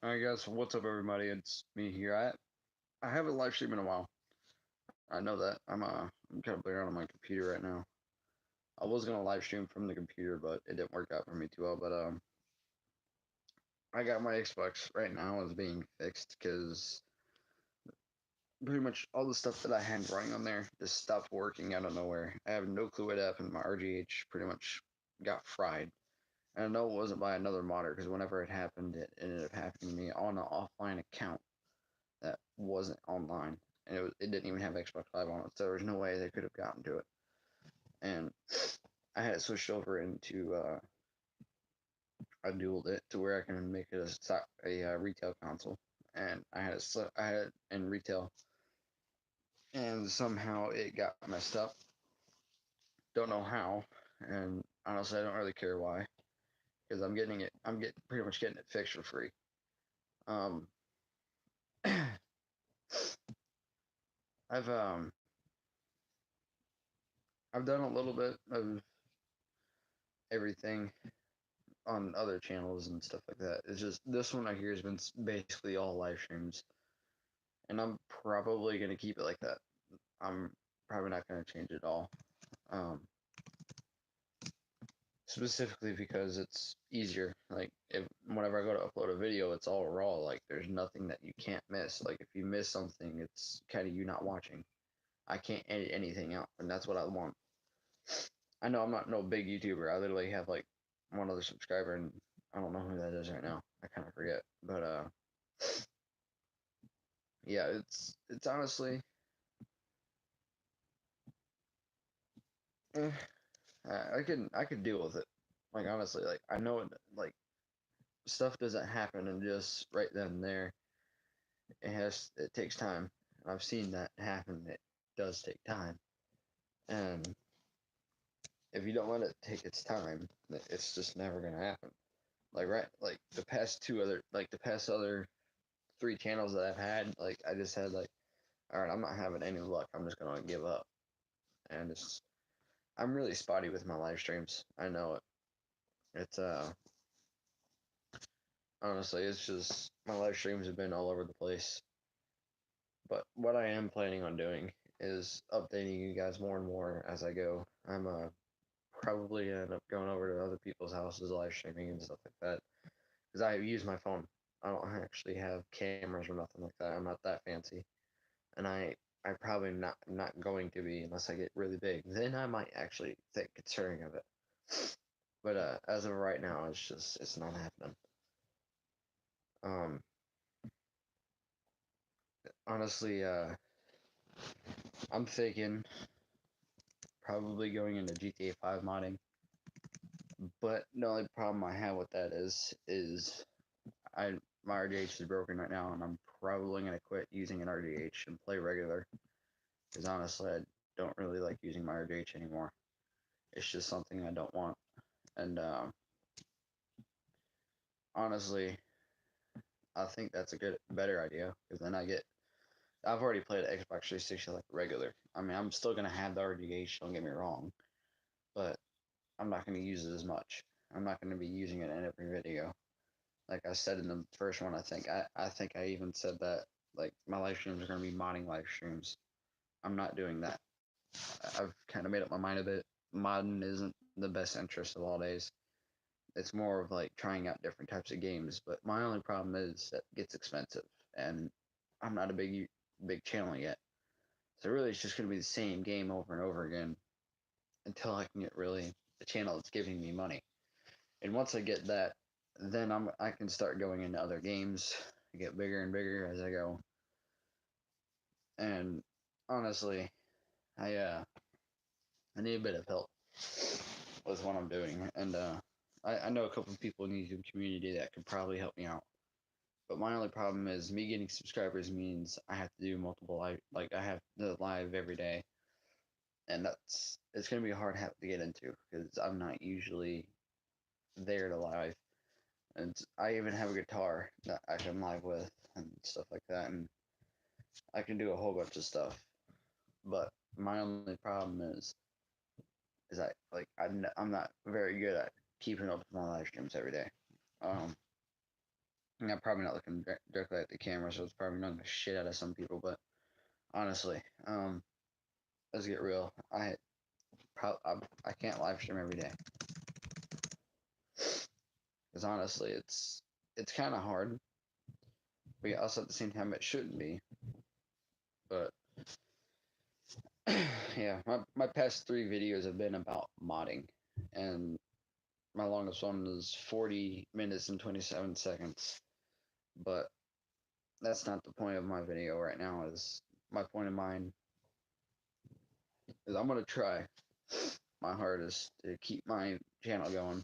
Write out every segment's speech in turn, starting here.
I guess what's up, everybody? It's me here. I haven't live streamed in a while. I know that. I'm kind of playing around on my computer right now. I was gonna live stream from the computer, but it didn't work out for me too well. But I got my Xbox right now is being fixed because pretty much all the stuff that I had running on there just stopped working out of nowhere. I have no clue what happened. My RGH pretty much got fried. And I know it wasn't by another modder because whenever it happened, it ended up happening to me on an offline account that wasn't online, and it didn't even have Xbox Live on it, so there was no way they could have gotten to it. And I had it switched over into I dualed it to where I can make it a retail console, and I had it in retail, and somehow it got messed up. Don't know how, and honestly, I don't really care why, because I'm getting pretty much getting it fixed for free. Um, I've um I've done a little bit of everything on other channels and stuff like that. It's just this one I hear has been basically all live streams, and I'm probably gonna keep it like that. I'm probably not gonna change it all, um, specifically because it's easier. Like if whenever I go to upload a video, it's all raw. Like there's nothing that you can't miss. Like if you miss something, it's kind of you not watching. I can't edit anything out, and that's what I want. I know I'm not no big YouTuber. I literally have like one other subscriber, and I don't know who that is right now. I kind of forget, but yeah, it's honestly, eh, I could deal with it. Like honestly, like I know it, like stuff doesn't happen and just right then and there. It takes time. I've seen that happen. It does take time, and if you don't let it take its time, it's just never gonna happen. Like the past other three channels that I've had, like I just had like, all right, I'm not having any luck. I'm just gonna give up, and I'm really spotty with my live streams. I know it. It's honestly, it's just my live streams have been all over the place. But what I am planning on doing is updating you guys more and more as I go. I'm probably gonna end up going over to other people's houses, live streaming and stuff like that. Because I use my phone. I don't actually have cameras or nothing like that. I'm not that fancy, and I probably not going to be unless I get really big. Then I might actually think considering of it. But as of right now, it's not happening. Um, honestly, I'm thinking probably going into GTA 5 modding. But the only problem I have with that is I my RGH is broken right now, and I'm probably gonna quit using an RGH and play regular. Because honestly, I don't really like using my RGH anymore. It's just something I don't want. And honestly, I think that's a better idea. Because then I've already played Xbox 360 like regular. I mean, I'm still gonna have the RGH. Don't get me wrong, but I'm not gonna use it as much. I'm not gonna be using it in every video. Like I said in the first one, I think I even said that like my live streams are gonna be modding live streams. I'm not doing that. I've kind of made up my mind a bit. Modding isn't the best interest of all days. It's more of like trying out different types of games. But my only problem is that it gets expensive, and I'm not a big channel yet. So really, it's just gonna be the same game over and over again until I can get really the channel that's giving me money. And once I get that, then I can start going into other games, get bigger and bigger as I go. And honestly, I need a bit of help with what I'm doing, and I know a couple of people in the YouTube community that could probably help me out. But my only problem is me getting subscribers means I have to do multiple live, like I have to live every day, and it's gonna be a hard habit to get into because I'm not usually there to live. And I even have a guitar that I can live with and stuff like that, and I can do a whole bunch of stuff. But my only problem is I'm not very good at keeping up with my live streams every day. Um, I'm probably not looking directly at the camera, so it's probably annoying the shit out of some people. But honestly, let's get real. I can't live stream every day because honestly, it's kind of hard. But also at the same time, it shouldn't be. But yeah, my past 3 videos have been about modding, and my longest one was 40 minutes and 27 seconds. But that's not the point of my video right now. Is my point of mine is I'm gonna try my hardest to keep my channel going,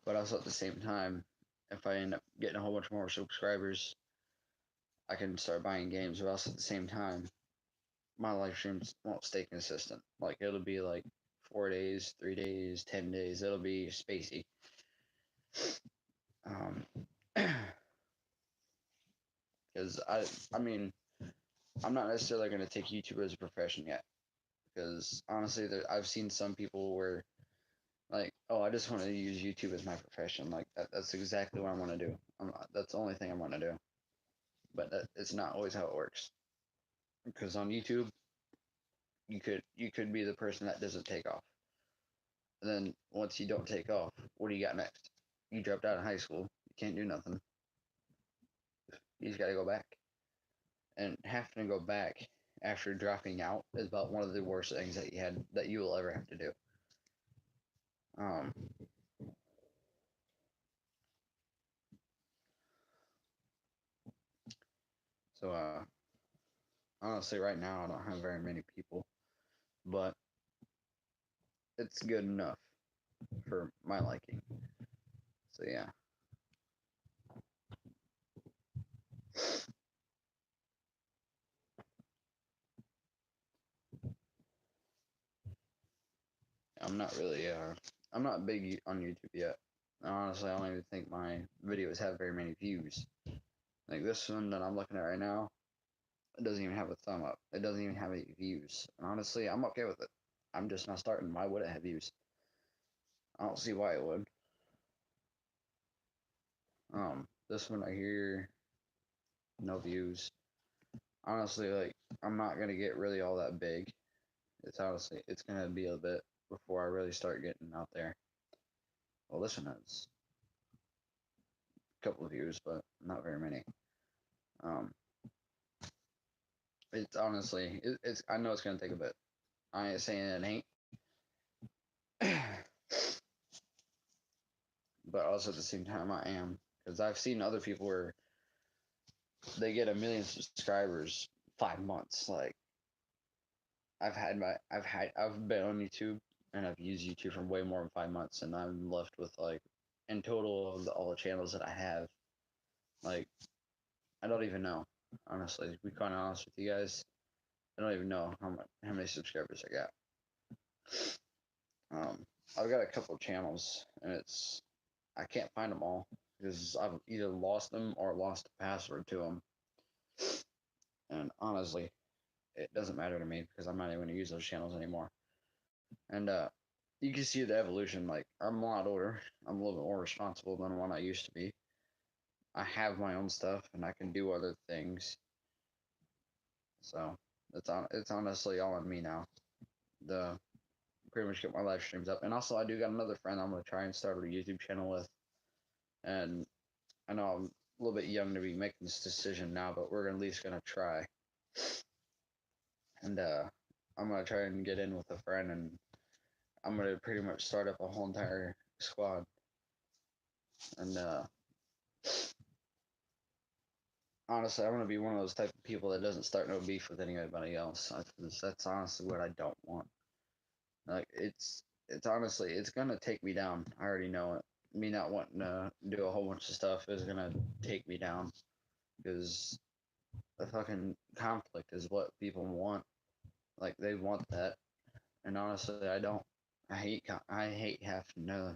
but also at the same time, if I end up getting a whole bunch more subscribers, I can start buying games. But also at the same time, my live streams won't stay consistent. Like it'll be like 4 days, 3 days, 10 days. It'll be spacey. Because I mean, I'm not necessarily going to take YouTube as a profession yet. Because honestly, I've seen some people where like, oh, I just want to use YouTube as my profession. Like that's exactly what I want to do. That's the only thing I want to do. But it's not always how it works. Because on YouTube, you could be the person that doesn't take off. And then once you don't take off, what do you got next? You dropped out of high school. You can't do nothing. You just got to go back. And having to go back after dropping out is about one of the worst things that you will ever have to do. Um, so honestly, right now I don't have very many people, but it's good enough for my liking. So yeah. I'm not really I'm not big on YouTube yet. Honestly, I don't even think my videos have very many views. Like this one that I'm looking at right now, it doesn't even have a thumb up. It doesn't even have any views. And honestly, I'm okay with it. I'm just not starting. Why would it have views? I don't see why it would. This one right here, no views. Honestly, like I'm not gonna get really all that big. It's gonna be a bit before I really start getting out there. Well, this one has a couple of views, but not very many. Um, it's honestly, it's I know it's gonna take a bit. I ain't saying it ain't, but also at the same time I am, because I've seen other people where they get 1 million subscribers 5 months. Like I've been on YouTube and I've used YouTube for way more than 5 months, and I'm left with like in total of all the channels that I have, like I don't even know. Honestly, to be quite honest with you guys, I don't even know how many subscribers I got. I've got a couple of channels, and I can't find them all because I've either lost them or lost the password to them. And honestly, it doesn't matter to me because I'm not even going to use those channels anymore. And you can see the evolution. Like I'm a lot older. I'm a little bit more responsible than what I used to be. I have my own stuff and I can do other things. So it's honestly all on me now. The pretty much get my live streams up. And also I do got another friend I'm gonna try and start a YouTube channel with. And I know I'm a little bit young to be making this decision now, but we're at least gonna try. And I'm gonna try and get in with a friend, and I'm gonna pretty much start up a whole entire squad. And honestly, I'm gonna be one of those type of people that doesn't start no beef with anybody else. That's honestly what I don't want. Like it's honestly it's gonna take me down. I already know it. Me not wanting to do a whole bunch of stuff is gonna take me down because the fucking conflict is what people want. Like they want that, and honestly, I don't. I hate having to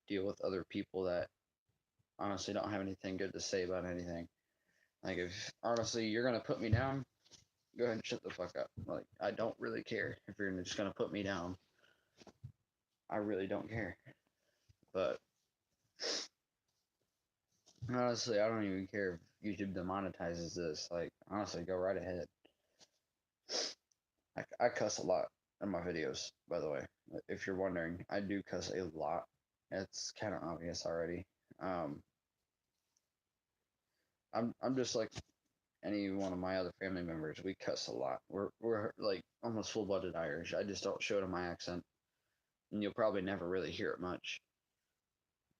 deal with other people that honestly don't have anything good to say about anything. Like if honestly you're gonna put me down, go ahead and shut the fuck up. Like I don't really care if you're just gonna put me down. I really don't care. But Honestly, I don't even care if YouTube demonetizes this. Like, honestly, go right ahead. I cuss a lot in my videos, by the way. If you're wondering, I do cuss a lot. It's kind of obvious already. Um, I'm just like any one of my other family members. We cuss a lot. We're like almost full-blooded Irish. I just don't show it in my accent, and you'll probably never really hear it much.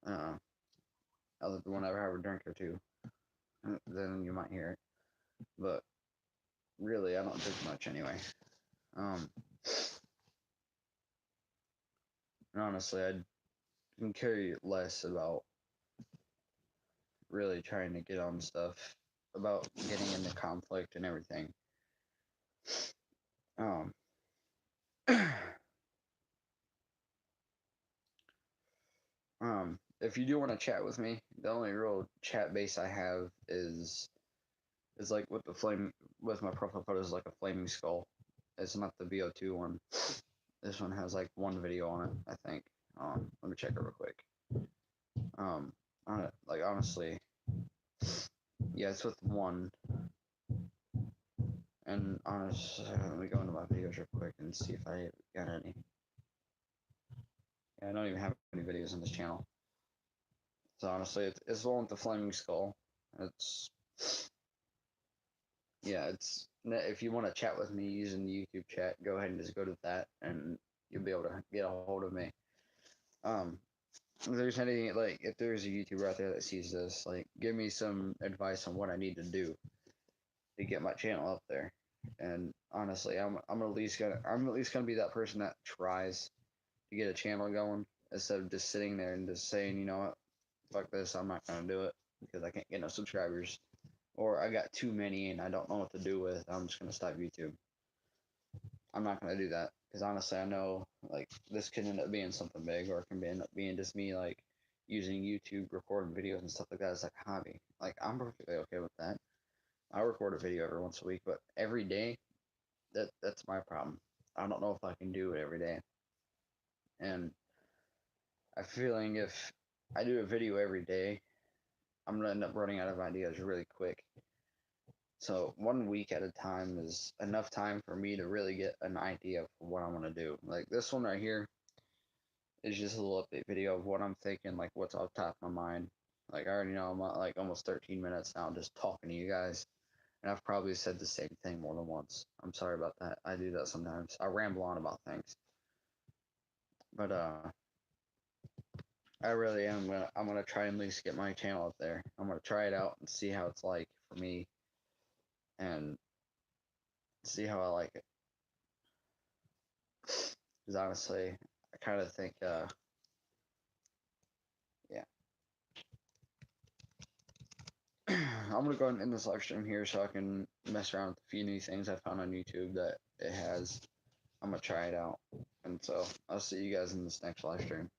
Uh, Other than whenever I have a drink or two, then you might hear it. But really, I don't drink much anyway. Um, and honestly, I can carry less about really trying to get on stuff about getting into conflict and everything. Um, if you do want to chat with me, the only real chat base I have is like with the flame with my profile photo is like a flaming skull. It's not the VO2 one. This one has like one video on it, I think. Let me check it real quick. Um, like honestly, yeah, it's with one. And honestly, let me go into my videos real quick and see if I got any. Yeah, I don't even have any videos on this channel. So honestly, it's the one with the flaming skull. It's yeah, it's if you want to chat with me using the YouTube chat, go ahead and just go to that, and you'll be able to get a hold of me. Um, if there's any like if there's a YouTuber out there that sees this, like give me some advice on what I need to do to get my channel up there. And honestly, I'm at least gonna be that person that tries to get a channel going instead of just sitting there and just saying, you know what, fuck this, I'm not gonna do it because I can't get no subscribers, or I got too many and I don't know what to do with. I'm just gonna stop YouTube. I'm not gonna do that because honestly, I know like this could end up being something big, or it can end up being just me like using YouTube, recording videos and stuff like that as like a hobby. Like I'm perfectly okay with that. I record a video every once a week, but every day, that's my problem. I don't know if I can do it every day, and I'm feeling if I do a video every day, I'm gonna end up running out of ideas really quick. So 1 week at a time is enough time for me to really get an idea of what I want to do. Like this one right here is just a little update video of what I'm thinking, like what's off the top of my mind. Like I already know I'm at like almost 13 minutes now just talking to you guys. And I've probably said the same thing more than once. I'm sorry about that. I do that sometimes. I ramble on about things. But I really am I'm gonna try and at least get my channel up there. I'm gonna try it out and see how it's like for me and see how I like it. Because honestly, I kind of think, yeah. I'm gonna go ahead and end this live stream here so I can mess around with a few new things I found on YouTube that it has. I'm gonna try it out, and so I'll see you guys in this next live stream.